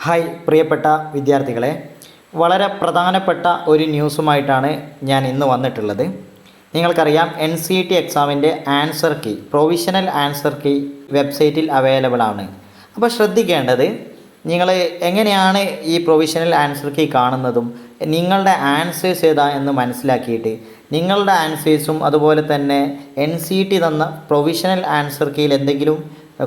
Hi പ്രിയപ്പെട്ട വിദ്യാർത്ഥികളെ, വളരെ പ്രധാനപ്പെട്ട ഒരു ന്യൂസുമായിട്ടാണ് ഞാൻ ഇന്ന് വന്നിട്ടുള്ളത്. നിങ്ങൾക്കറിയാം, NCERT എക്സാമിൻ്റെ answer key, provisional answer key വെബ്സൈറ്റിൽ അവൈലബിൾ ആണ്. അപ്പോൾ ശ്രദ്ധിക്കേണ്ടത്, നിങ്ങൾ എങ്ങനെയാണ് ഈ പ്രൊവിഷണൽ ആൻസർ കീ കാണുന്നതും നിങ്ങളുടെ ആൻസേഴ്സ് ഏതാ എന്ന് മനസ്സിലാക്കിയിട്ട് നിങ്ങളുടെ ആൻസേഴ്സും അതുപോലെ തന്നെ NCERT തന്ന പ്രൊവിഷണൽ ആൻസർ കീയിൽ എന്തെങ്കിലും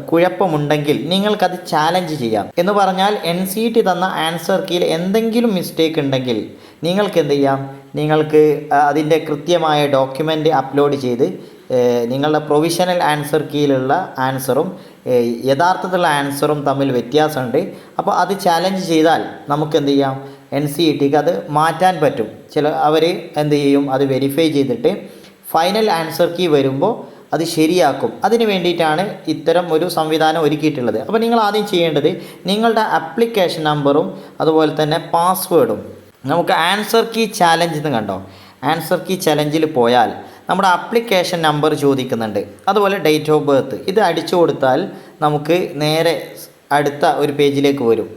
കുഴപ്പമുണ്ടെങ്കിൽ നിങ്ങൾക്കത് ചാലഞ്ച് ചെയ്യാം. എന്ന് പറഞ്ഞാൽ NCERT തന്ന ആൻസർ കീയിൽ എന്തെങ്കിലും മിസ്റ്റേക്ക് ഉണ്ടെങ്കിൽ നിങ്ങൾക്ക് എന്ത് ചെയ്യാം, നിങ്ങൾക്ക് അതിൻ്റെ കൃത്യമായ ഡോക്യുമെൻ്റ് അപ്ലോഡ് ചെയ്ത് നിങ്ങളുടെ പ്രൊവിഷണൽ ആൻസർ കീയിലുള്ള ആൻസറും യഥാർത്ഥത്തിലുള്ള ആൻസറും തമ്മിൽ വ്യത്യാസമുണ്ട്. അപ്പോൾ അത് ചാലഞ്ച് ചെയ്താൽ നമുക്ക് എന്ത് ചെയ്യാം, NCERTക്ക് അത് മാറ്റാൻ പറ്റും. അവർ എന്ത് ചെയ്യും, അത് വെരിഫൈ ചെയ്തിട്ട് ഫൈനൽ ആൻസർ കീ വരുമ്പോൾ അത് ശരിയാക്കും. അതിന് വേണ്ടിയിട്ടാണ് ഇത്തരം ഒരു സംവിധാനം ഒരുക്കിയിട്ടുള്ളത്. അപ്പോൾ നിങ്ങൾ ആദ്യം ചെയ്യേണ്ടത്, നിങ്ങളുടെ ആപ്ലിക്കേഷൻ നമ്പറും അതുപോലെ തന്നെ പാസ്വേഡും, നമുക്ക് ആൻസർ കീ ചാലഞ്ച് എന്ന് കണ്ടോ, ആൻസർ കീ ചലഞ്ചിൽ പോയാൽ നമ്മുടെ ആപ്ലിക്കേഷൻ നമ്പർ ചോദിക്കുന്നുണ്ട്, അതുപോലെ ഡേറ്റ് ഓഫ് ബർത്ത്. ഇത് അടിച്ചു കൊടുത്താൽ നമുക്ക് നേരെ അടുത്ത ഒരു പേജിലേക്ക് വരും.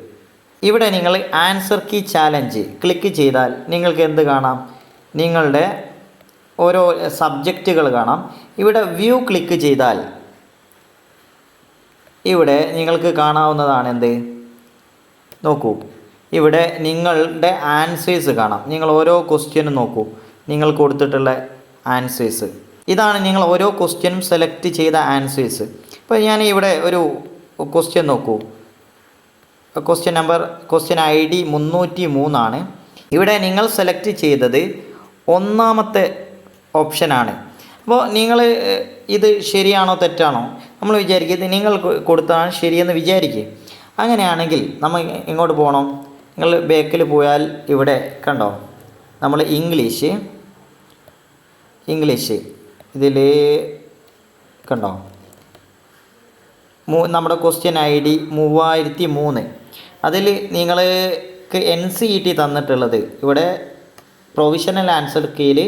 ഇവിടെ നിങ്ങൾ ആൻസർ കീ ചാലഞ്ച് ക്ലിക്ക് ചെയ്താൽ നിങ്ങൾക്ക് എന്ത് കാണാം, നിങ്ങളുടെ ഓരോ സബ്ജക്റ്റുകൾ കാണാം. ഇവിടെ വ്യൂ ക്ലിക്ക് ചെയ്താൽ ഇവിടെ നിങ്ങൾക്ക് കാണാവുന്നതാണ് എന്ത്, നോക്കൂ, ഇവിടെ നിങ്ങളുടെ ആൻസേഴ്സ് കാണാം. നിങ്ങൾ ഓരോ ക്വസ്റ്റ്യനും നോക്കൂ, നിങ്ങൾ കൊടുത്തിട്ടുള്ള ആൻസേഴ്സ് ഇതാണ്. നിങ്ങൾ ഓരോ ക്വസ്റ്റ്യനും സെലക്ട് ചെയ്ത ആൻസേഴ്സ്. ഇപ്പോൾ ഞാൻ ഇവിടെ ഒരു ക്വസ്റ്റ്യൻ നോക്കൂ, ക്വസ്റ്റ്യൻ ID 303 ഇവിടെ നിങ്ങൾ സെലക്ട് ചെയ്തത് ഒന്നാമത്തെ ഓപ്ഷനാണ്. അപ്പോൾ നിങ്ങൾ ഇത് ശരിയാണോ തെറ്റാണോ നമ്മൾ വിചാരിക്കുക, നിങ്ങൾ കൊടുത്താണ് ശരിയെന്ന് വിചാരിക്കുക. അങ്ങനെയാണെങ്കിൽ നമ്മൾ ഇങ്ങോട്ട് പോകണം. നിങ്ങൾ ബാക്കിൽ പോയാൽ ഇവിടെ കണ്ടോ, നമ്മൾ ഇംഗ്ലീഷ് ഇതിൽ കണ്ടോ, നമ്മുടെ ക്വസ്റ്റ്യൻ ID 3003. അതിൽ നിങ്ങൾക്ക് NCERT തന്നിട്ടുള്ളത് ഇവിടെ പ്രൊവിഷണൽ ആൻസർ കീയിൽ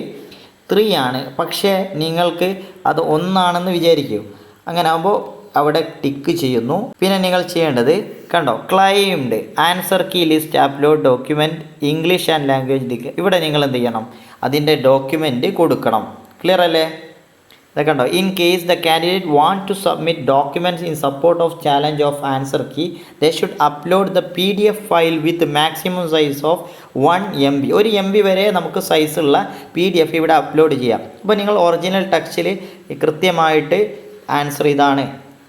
3 ആണ്. പക്ഷേ നിങ്ങൾക്ക് അത് 1 ആണെന്ന് വിചാരിക്കൂ. അങ്ങനെ ആകുമ്പോൾ അവിടെ ടിക്ക് ചെയ്യുന്നു. പിന്നെ നിങ്ങൾ ചെയ്യേണ്ടത് കണ്ടോ, claimed answer key list upload document English and language. ഇവിടെ നിങ്ങൾ എന്ത് ചെയ്യണം, അതിൻ്റെ ഡോക്യുമെൻറ്റ് കൊടുക്കണം. ക്ലിയർ അല്ലേ? ഇത് കണ്ടോ, in case the candidate want to submit documents in support of challenge of answer key they should upload the PDF file with maximum size of 1 MB. 1 MB വരെ നമുക്ക് സൈസുള്ള PDF ഇവിടെ അപ്ലോഡ് ചെയ്യാം. അപ്പോൾ നിങ്ങൾ ഒറിജിനൽ ടെക്സ്റ്റിൽ കൃത്യമായിട്ട് ആൻസർ ഇതാണ്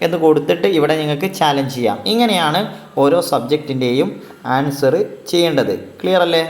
എന്ന് കൊടുത്തിട്ട് ഇവിടെ നിങ്ങൾക്ക് ചാലഞ്ച് ചെയ്യാം. ഇങ്ങനെയാണ് ഓരോ സബ്ജക്റ്റിൻ്റെയും ആൻസർ ചെയ്യേണ്ടത്. ക്ലിയർ അല്ലേ?